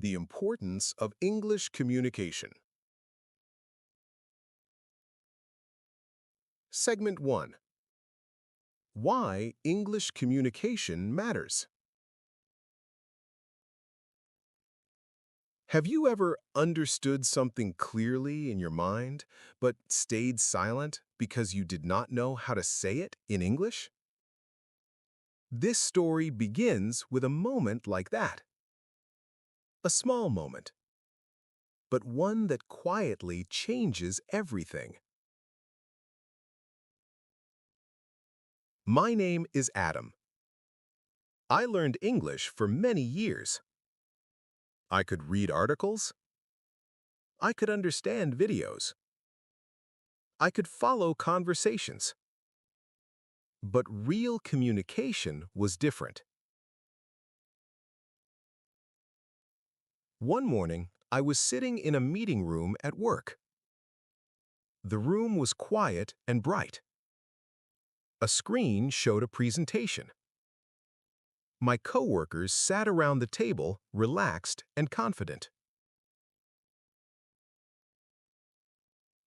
The importance of English communication. Segment 1. Why English communication matters. Have you ever understood something clearly in your mind, but stayed silent because you did not know how to say it in English? This story begins with a moment like that. A small moment, but one that quietly changes everything. My name is Adam. I learned English for many years. I could read articles. I could understand videos. I could follow conversations. But real communication was different. One morning, I was sitting in a meeting room at work. The room was quiet and bright. A screen showed a presentation. My coworkers sat around the table, relaxed and confident.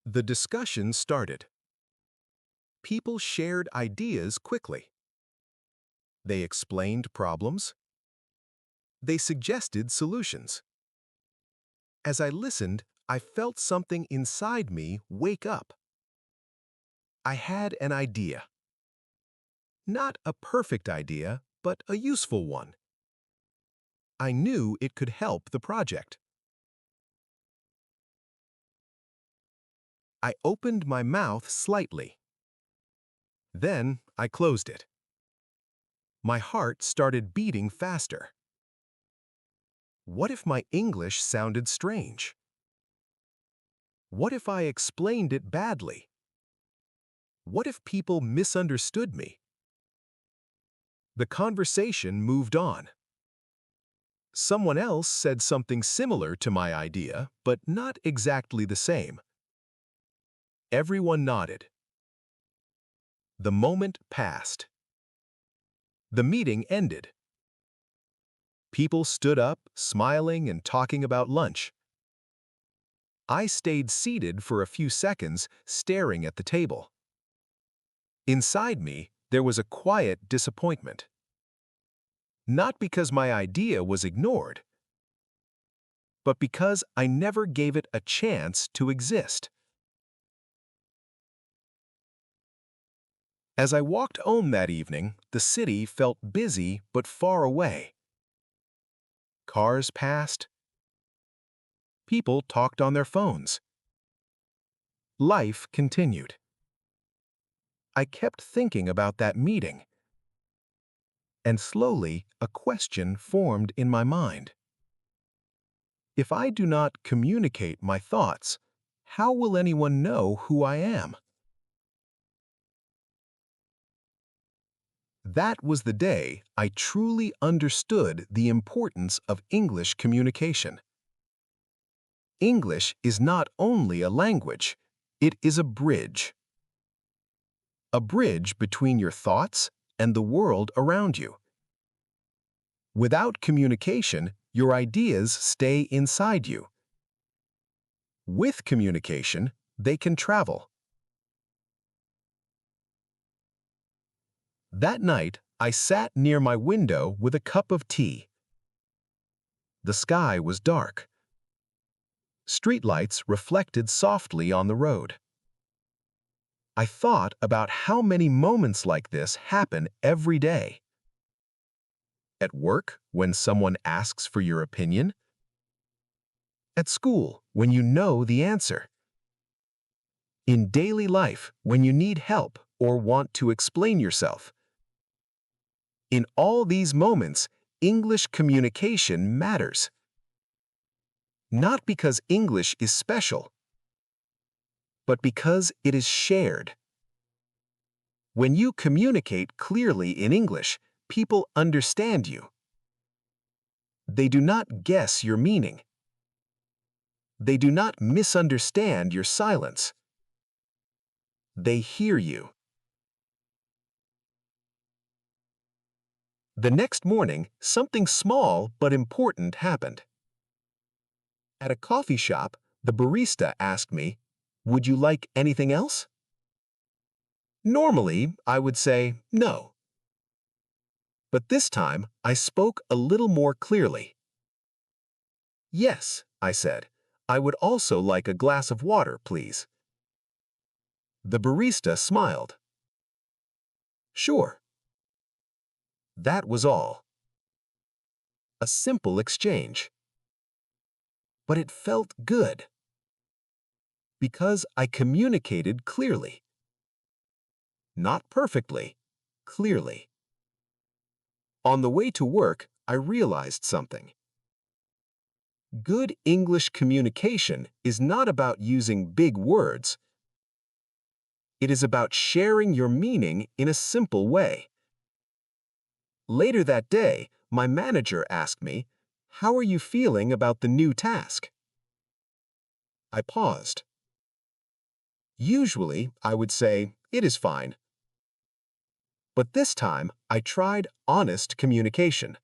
The discussion started. People shared ideas quickly. They explained problems. They suggested solutions. As I listened, I felt something inside me wake up. I had an idea. Not a perfect idea, but a useful one. I knew it could help the project. I opened my mouth slightly. Then I closed it. My heart started beating faster. What if my English sounded strange? What if I explained it badly? What if people misunderstood me? The conversation moved on. Someone else said something similar to my idea, but not exactly the same. Everyone nodded. The moment passed. The meeting ended. People stood up, smiling and talking about lunch. I stayed seated for a few seconds, staring at the table. Inside me, there was a quiet disappointment. Not because my idea was ignored, but because I never gave it a chance to exist. As I walked home that evening, the city felt busy but far away. Cars passed. People talked on their phones. Life continued. I kept thinking about that meeting. And slowly, a question formed in my mind. If I do not communicate my thoughts, how will anyone know who I am? That was the day I truly understood the importance of English communication. English is not only a language, it is a bridge. A bridge between your thoughts and the world around you. Without communication, your ideas stay inside you. With communication, they can travel. That night, I sat near my window with a cup of tea. The sky was dark. Streetlights reflected softly on the road. I thought about how many moments like this happen every day. At work, when someone asks for your opinion. At school, when you know the answer. In daily life, when you need help or want to explain yourself. In all these moments, English communication matters. Not because English is special, but because it is shared. When you communicate clearly in English, people understand you. They do not guess your meaning. They do not misunderstand your silence. They hear you. The next morning, something small but important happened. At a coffee shop, the barista asked me, "Would you like anything else?" Normally, I would say no. But this time, I spoke a little more clearly. "Yes," I said. "I would also like a glass of water, please." The barista smiled. "Sure." That was all. A simple exchange. But it felt good. Because I communicated clearly. Not perfectly, clearly. On the way to work, I realized something. Good English communication is not about using big words. It is about sharing your meaning in a simple way. Later that day, my manager asked me, "How are you feeling about the new task?" I paused. Usually, I would say, "It is fine." But this time, I tried honest communication.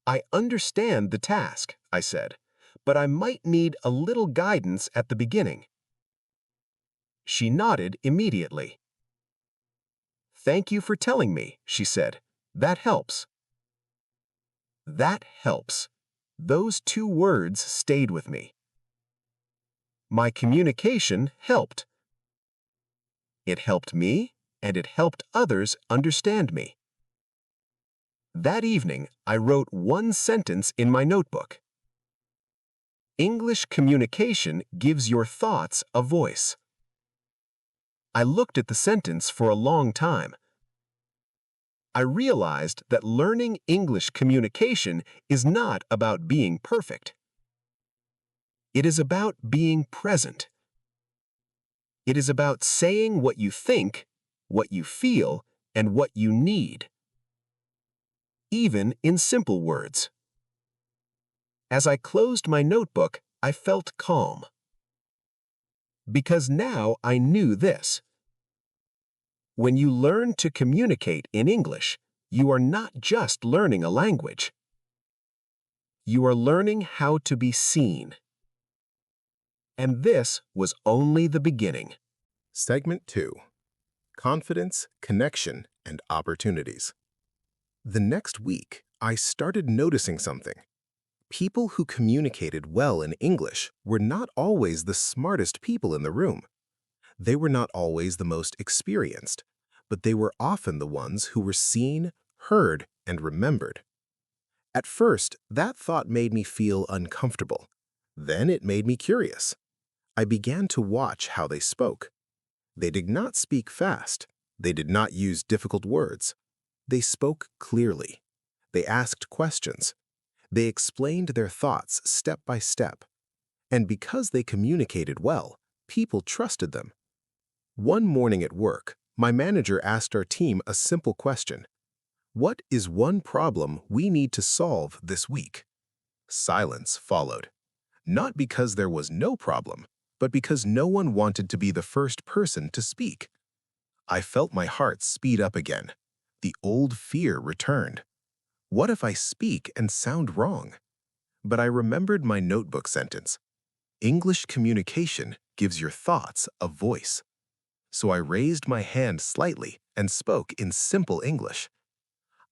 "I understand the task," I said, "but I might need a little guidance at the beginning." She nodded immediately. "Thank you for telling me," she said. "That helps." That helps. Those two words stayed with me. My communication helped. It helped me, and it helped others understand me. That evening, I wrote one sentence in my notebook. English communication gives your thoughts a voice. I looked at the sentence for a long time. I realized that learning English communication is not about being perfect. It is about being present. It is about saying what you think, what you feel, and what you need. Even in simple words. As I closed my notebook, I felt calm. Because now I knew this. When you learn to communicate in English, you are not just learning a language. You are learning how to be seen. And this was only the beginning. Segment 2. Confidence, Connection, and Opportunities. The next week, I started noticing something. People who communicated well in English were not always the smartest people in the room. They were not always the most experienced, but they were often the ones who were seen, heard, and remembered. At first, that thought made me feel uncomfortable. Then it made me curious. I began to watch how they spoke. They did not speak fast. They did not use difficult words. They spoke clearly. They asked questions. They explained their thoughts step by step. And because they communicated well, people trusted them. One morning at work, my manager asked our team a simple question. What is one problem we need to solve this week? Silence followed. Not because there was no problem, but because no one wanted to be the first person to speak. I felt my heart speed up again. The old fear returned. What if I speak and sound wrong? But I remembered my notebook sentence. English communication gives your thoughts a voice. So I raised my hand slightly and spoke in simple English.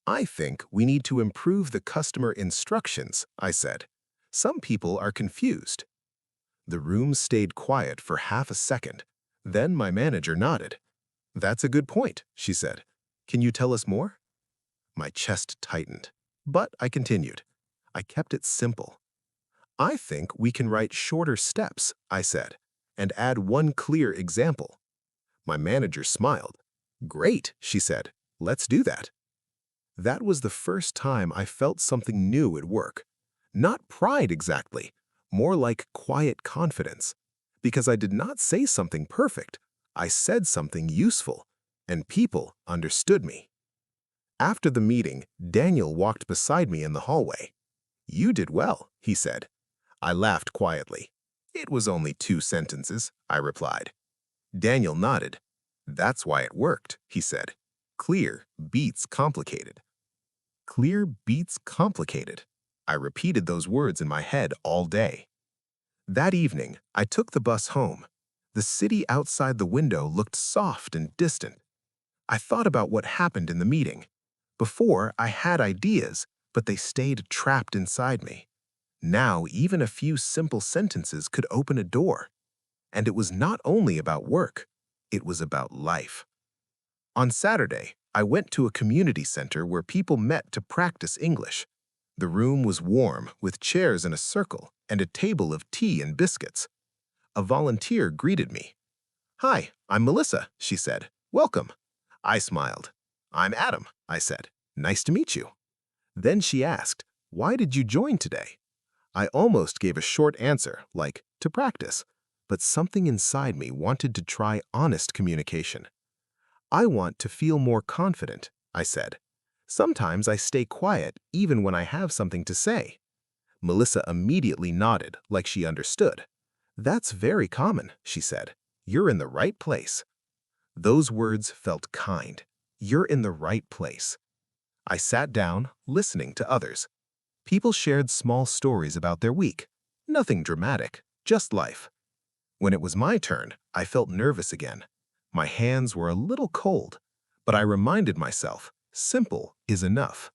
"I think we need to improve the customer instructions," I said. "Some people are confused." The room stayed quiet for half a second. Then my manager nodded. "That's a good point," she said. "Can you tell us more?" My chest tightened. But I continued. I kept it simple. "I think we can write shorter steps," I said, "and add one clear example." My manager smiled. "Great," she said. "Let's do that." That was the first time I felt something new at work. Not pride exactly, more like quiet confidence. Because I did not say something perfect, I said something useful, and people understood me. After the meeting, Daniel walked beside me in the hallway. "You did well," he said. I laughed quietly. "It was only 2 sentences," I replied. Daniel nodded. "That's why it worked," he said. "Clear beats complicated." Clear beats complicated. I repeated those words in my head all day. That evening, I took the bus home. The city outside the window looked soft and distant. I thought about what happened in the meeting. Before, I had ideas, but they stayed trapped inside me. Now, even a few simple sentences could open a door. And it was not only about work, it was about life. On Saturday, I went to a community center where people met to practice English. The room was warm, with chairs in a circle and a table of tea and biscuits. A volunteer greeted me. "Hi, I'm Melissa," she said. "Welcome." I smiled. "I'm Adam," I said. "Nice to meet you." Then she asked, "Why did you join today?" I almost gave a short answer, like, "To practice," but something inside me wanted to try honest communication. "I want to feel more confident," I said. "Sometimes I stay quiet even when I have something to say." Melissa immediately nodded, like she understood. "That's very common," she said. "You're in the right place." Those words felt kind. You're in the right place. I sat down, listening to others. People shared small stories about their week. Nothing dramatic, just life. When it was my turn, I felt nervous again. My hands were a little cold, but I reminded myself, simple is enough.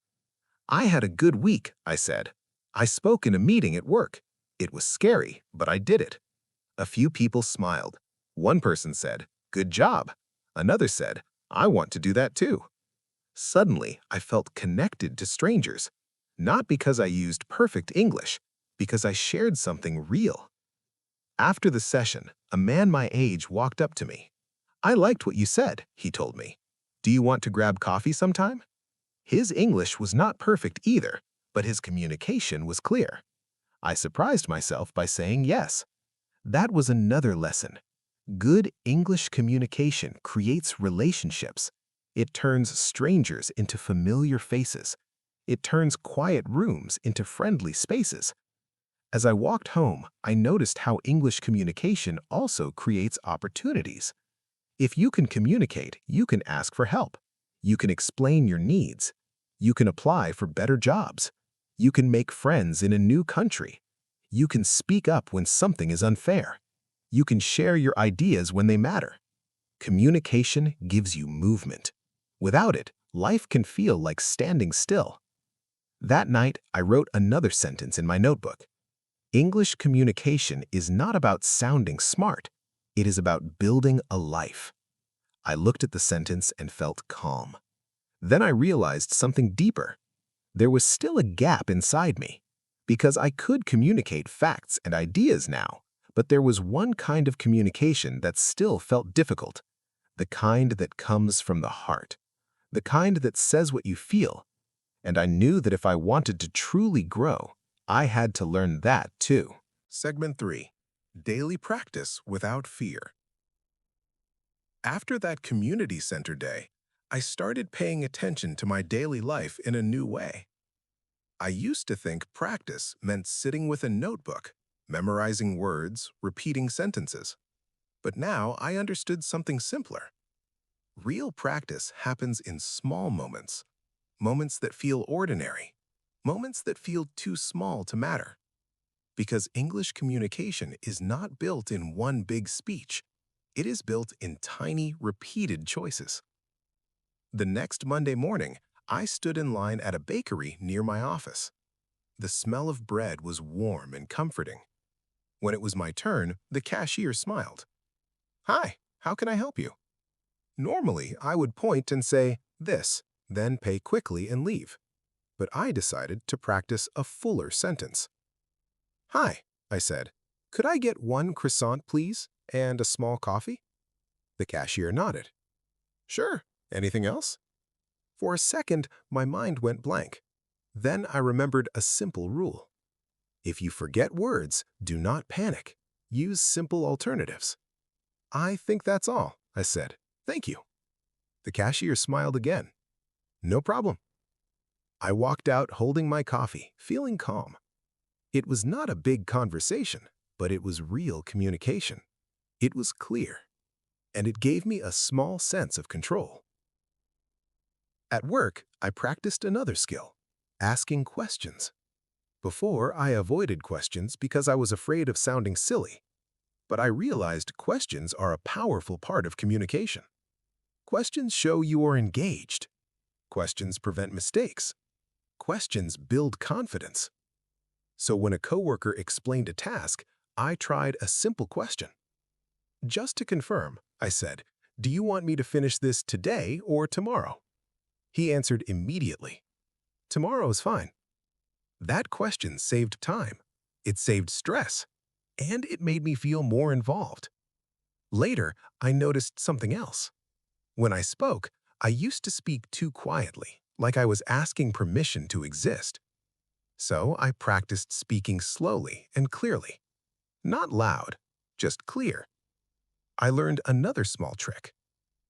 "I had a good week," I said. "I spoke in a meeting at work. It was scary, but I did it." A few people smiled. One person said, "Good job." Another said, "I want to do that too." Suddenly, I felt connected to strangers. Not because I used perfect English, because I shared something real. After the session, a man my age walked up to me. "I liked what you said," he told me. "Do you want to grab coffee sometime?" His English was not perfect either, but his communication was clear. I surprised myself by saying yes. That was another lesson. Good English communication creates relationships. It turns strangers into familiar faces. It turns quiet rooms into friendly spaces. As I walked home, I noticed how English communication also creates opportunities. If you can communicate, you can ask for help. You can explain your needs. You can apply for better jobs. You can make friends in a new country. You can speak up when something is unfair. You can share your ideas when they matter. Communication gives you movement. Without it, life can feel like standing still. That night, I wrote another sentence in my notebook. English communication is not about sounding smart. It is about building a life. I looked at the sentence and felt calm. Then I realized something deeper. There was still a gap inside me. Because I could communicate facts and ideas now, but there was one kind of communication that still felt difficult. The kind that comes from the heart. The kind that says what you feel. And I knew that if I wanted to truly grow, I had to learn that too. Segment 3. Daily practice without fear. After that community center day, I started paying attention to my daily life in a new way. I used to think practice meant sitting with a notebook, memorizing words, repeating sentences. But now I understood something simpler. Real practice happens in small moments, moments that feel ordinary, moments that feel too small to matter. Because English communication is not built in one big speech. It is built in tiny, repeated choices. The next Monday morning, I stood in line at a bakery near my office. The smell of bread was warm and comforting. When it was my turn, the cashier smiled. "Hi, how can I help you?" Normally, I would point and say, "This," then pay quickly and leave. But I decided to practice a fuller sentence. "Hi," I said. "Could I get one croissant, please, and a small coffee?" The cashier nodded. "Sure. Anything else?" For a second, my mind went blank. Then I remembered a simple rule. If you forget words, do not panic. Use simple alternatives. "I think that's all," I said. "Thank you." The cashier smiled again. "No problem." I walked out holding my coffee, feeling calm. It was not a big conversation, but it was real communication. It was clear, and it gave me a small sense of control. At work, I practiced another skill, asking questions. Before, I avoided questions because I was afraid of sounding silly, but I realized questions are a powerful part of communication. Questions show you are engaged. Questions prevent mistakes. Questions build confidence. So when a coworker explained a task, I tried a simple question. Just to confirm, I said, "Do you want me to finish this today or tomorrow?" He answered immediately, "Tomorrow is fine." That question saved time. It saved stress, and it made me feel more involved. Later, I noticed something else. When I spoke, I used to speak too quietly, like I was asking permission to exist. So I practiced speaking slowly and clearly. Not loud, just clear. I learned another small trick.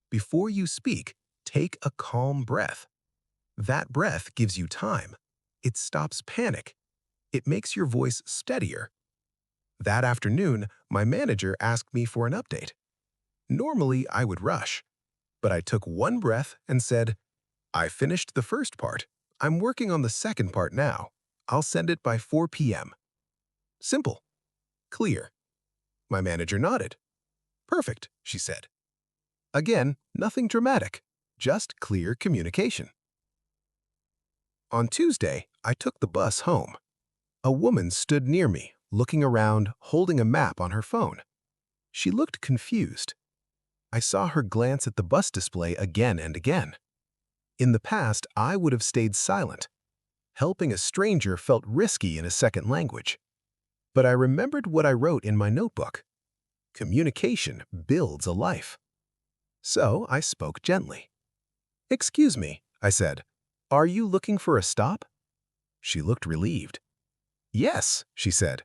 Before you speak, take a calm breath. That breath gives you time. It stops panic. It makes your voice steadier. That afternoon, my manager asked me for an update. Normally, I would rush, but I took one breath and said, "I finished the first part. I'm working on the second part now. I'll send it by 4 p.m." Simple. Clear. My manager nodded. "Perfect," she said. Again, nothing dramatic, just clear communication. On Tuesday, I took the bus home. A woman stood near me, looking around, holding a map on her phone. She looked confused. I saw her glance at the bus display again and again. In the past, I would have stayed silent. Helping a stranger felt risky in a second language. But I remembered what I wrote in my notebook. Communication builds a life. So I spoke gently. "Excuse me," I said. "Are you looking for a stop?" She looked relieved. "Yes," she said.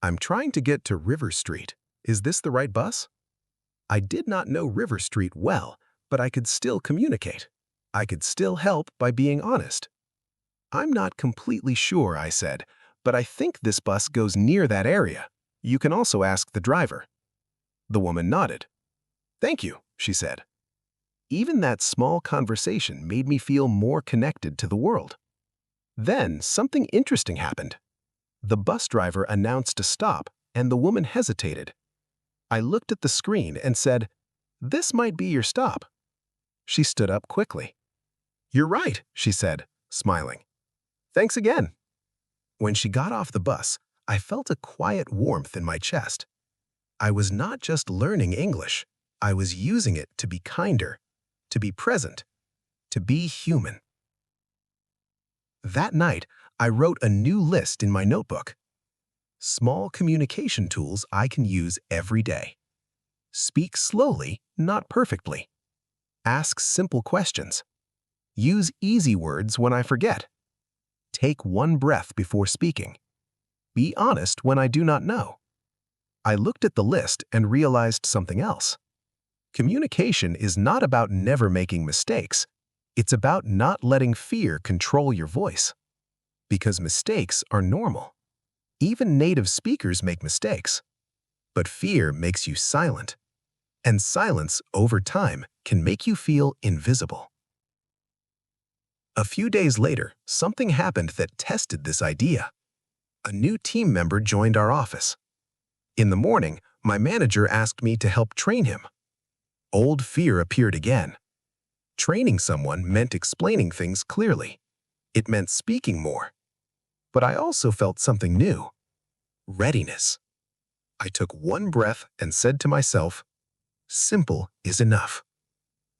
"I'm trying to get to River Street. Is this the right bus?" I did not know River Street well, but I could still communicate. I could still help by being honest. "I'm not completely sure," I said, "but I think this bus goes near that area. You can also ask the driver." The woman nodded. "Thank you," she said. Even that small conversation made me feel more connected to the world. Then something interesting happened. The bus driver announced a stop, and the woman hesitated. I looked at the screen and said, "This might be your stop." She stood up quickly. "You're right," she said, smiling. "Thanks again." When she got off the bus, I felt a quiet warmth in my chest. I was not just learning English. I was using it to be kinder, to be present, to be human. That night, I wrote a new list in my notebook. Small communication tools I can use every day. Speak slowly, not perfectly. Ask simple questions. Use easy words when I forget. Take one breath before speaking. Be honest when I do not know. I looked at the list and realized something else. Communication is not about never making mistakes. It's about not letting fear control your voice. Because mistakes are normal. Even native speakers make mistakes. But fear makes you silent. And silence, over time, can make you feel invisible. A few days later, something happened that tested this idea. A new team member joined our office. In the morning, my manager asked me to help train him. Old fear appeared again. Training someone meant explaining things clearly. It meant speaking more. But I also felt something new. Readiness. I took one breath and said to myself, "Simple is enough."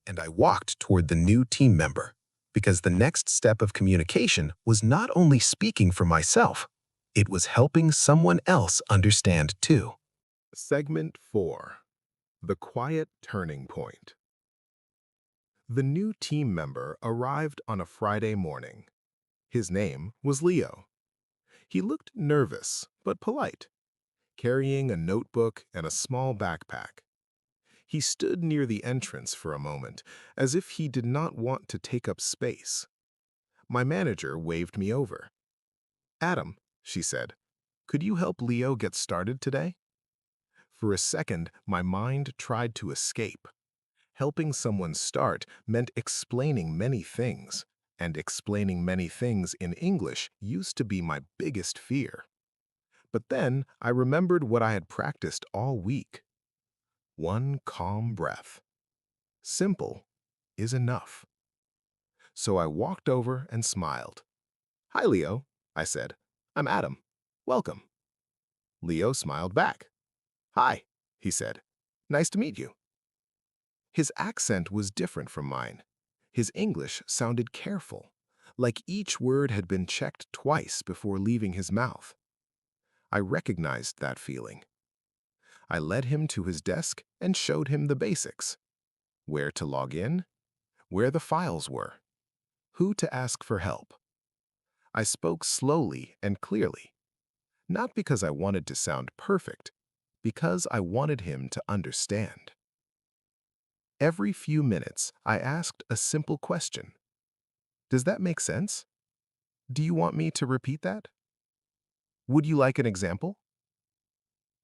And I walked toward the new team member, because the next step of communication was not only speaking for myself, it was helping someone else understand too. Segment 4. The Quiet Turning Point. The new team member arrived on a Friday morning. His name was Leo. He looked nervous but polite, carrying a notebook and a small backpack. He stood near the entrance for a moment, as if he did not want to take up space. My manager waved me over. "Adam," she said, "could you help Leo get started today?" For a second, my mind tried to escape. Helping someone start meant explaining many things, and explaining many things in English used to be my biggest fear. But then I remembered what I had practiced all week. One calm breath. Simple is enough. So I walked over and smiled. "Hi, Leo," I said. "I'm Adam. Welcome." Leo smiled back. "Hi," he said. "Nice to meet you." His accent was different from mine. His English sounded careful, like each word had been checked twice before leaving his mouth. I recognized that feeling. I led him to his desk and showed him the basics: where to log in, where the files were, who to ask for help. I spoke slowly and clearly, not because I wanted to sound perfect, because I wanted him to understand. Every few minutes, I asked a simple question. "Does that make sense? Do you want me to repeat that? Would you like an example?"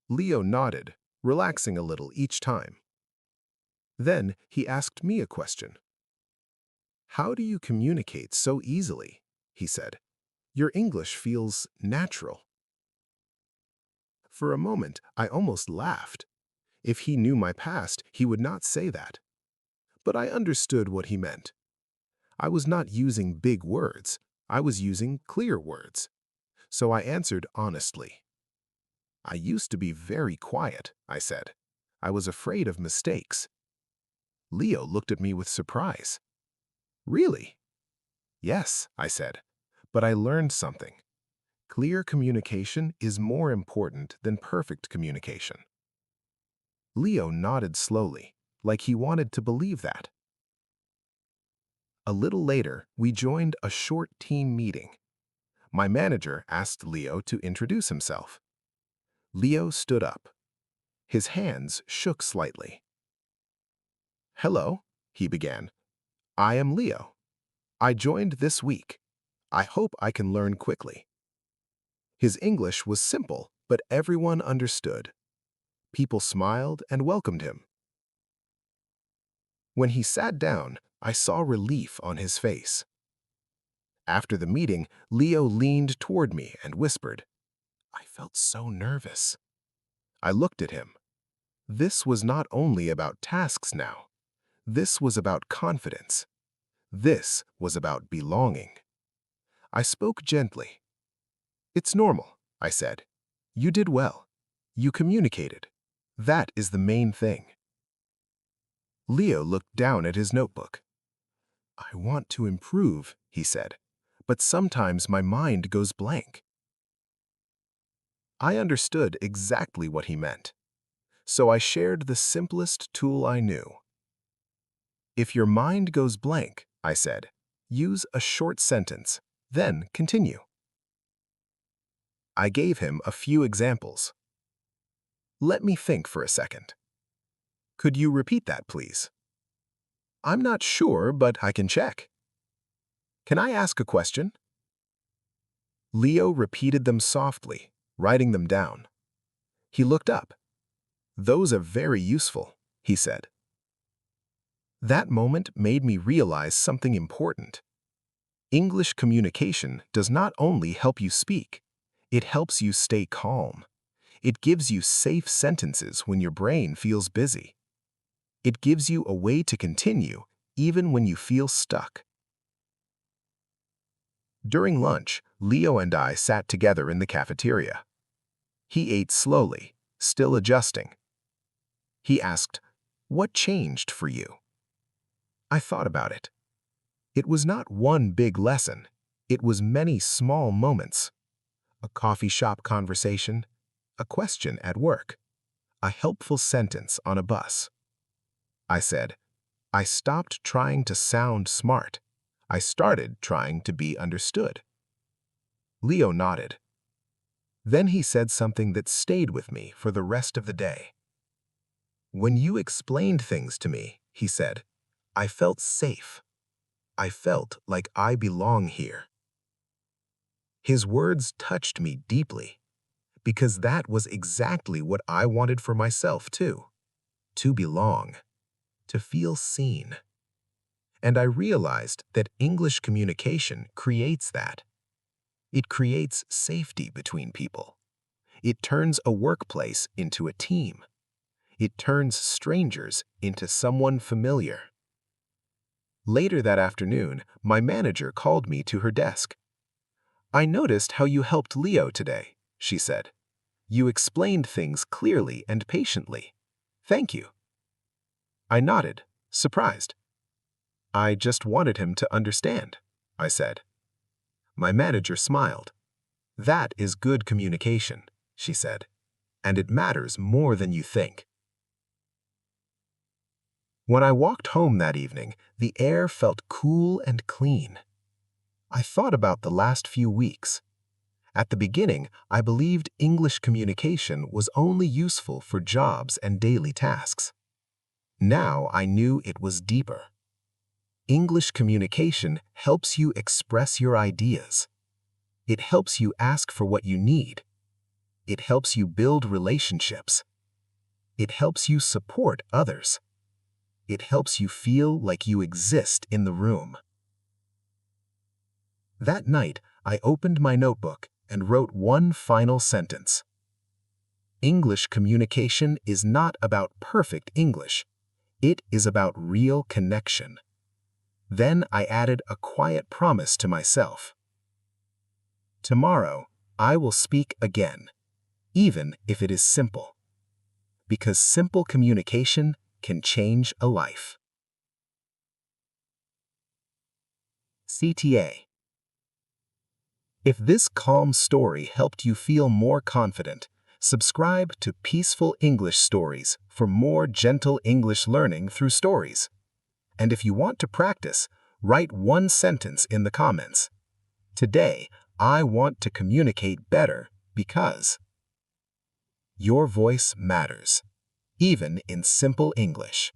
Leo nodded, relaxing a little each time. Then he asked me a question. "How do you communicate so easily?" he said. "Your English feels natural." For a moment, I almost laughed. If he knew my past, he would not say that. But I understood what he meant. I was not using big words. I was using clear words. So I answered honestly. "I used to be very quiet," I said. "I was afraid of mistakes." Leo looked at me with surprise. "Really?" "Yes," I said. "But I learned something. Clear communication is more important than perfect communication." Leo nodded slowly, like he wanted to believe that. A little later, we joined a short team meeting. My manager asked Leo to introduce himself. Leo stood up. His hands shook slightly. "Hello," he began. "I am Leo. I joined this week. I hope I can learn quickly." His English was simple, but everyone understood. People smiled and welcomed him. When he sat down, I saw relief on his face. After the meeting, Leo leaned toward me and whispered, "I felt so nervous." I looked at him. This was not only about tasks now. This was about confidence. This was about belonging. I spoke gently. "It's normal," I said. "You did well. You communicated. That is the main thing." Leo looked down at his notebook. "I want to improve," he said, "but sometimes my mind goes blank." I understood exactly what he meant, so I shared the simplest tool I knew. "If your mind goes blank," I said, "use a short sentence, then continue." I gave him a few examples. "Let me think for a second. Could you repeat that, please?" "I'm not sure, but I can check." "Can I ask a question?" Leo repeated them softly, writing them down. He looked up. "Those are very useful," he said. That moment made me realize something important. English communication does not only help you speak, it helps you stay calm. It gives you safe sentences when your brain feels busy. It gives you a way to continue even when you feel stuck. During lunch, Leo and I sat together in the cafeteria. He ate slowly, still adjusting. He asked, "What changed for you?" I thought about it. It was not one big lesson. It was many small moments. A coffee shop conversation, a question at work, a helpful sentence on a bus. I said, "I stopped trying to sound smart. I started trying to be understood." Leo nodded. Then he said something that stayed with me for the rest of the day. "When you explained things to me," he said, "I felt safe. I felt like I belong here." His words touched me deeply, because that was exactly what I wanted for myself too, to belong, to feel seen. And I realized that English communication creates that. It creates safety between people. It turns a workplace into a team. It turns strangers into someone familiar. Later that afternoon, my manager called me to her desk. "I noticed how you helped Leo today," she said. "You explained things clearly and patiently. Thank you." I nodded, surprised. "I just wanted him to understand," I said. My manager smiled. "That is good communication," she said, "and it matters more than you think." When I walked home that evening, the air felt cool and clean. I thought about the last few weeks. At the beginning, I believed English communication was only useful for jobs and daily tasks. Now I knew it was deeper. English communication helps you express your ideas. It helps you ask for what you need. It helps you build relationships. It helps you support others. It helps you feel like you exist in the room. That night, I opened my notebook and wrote one final sentence. English communication is not about perfect English. It is about real connection. Then I added a quiet promise to myself. Tomorrow, I will speak again, even if it is simple. Because simple communication can change a life. CTA. If this calm story helped you feel more confident, subscribe to Peaceful English Stories for more gentle English learning through stories. And if you want to practice, write one sentence in the comments. Today, I want to communicate better because your voice matters, even in simple English.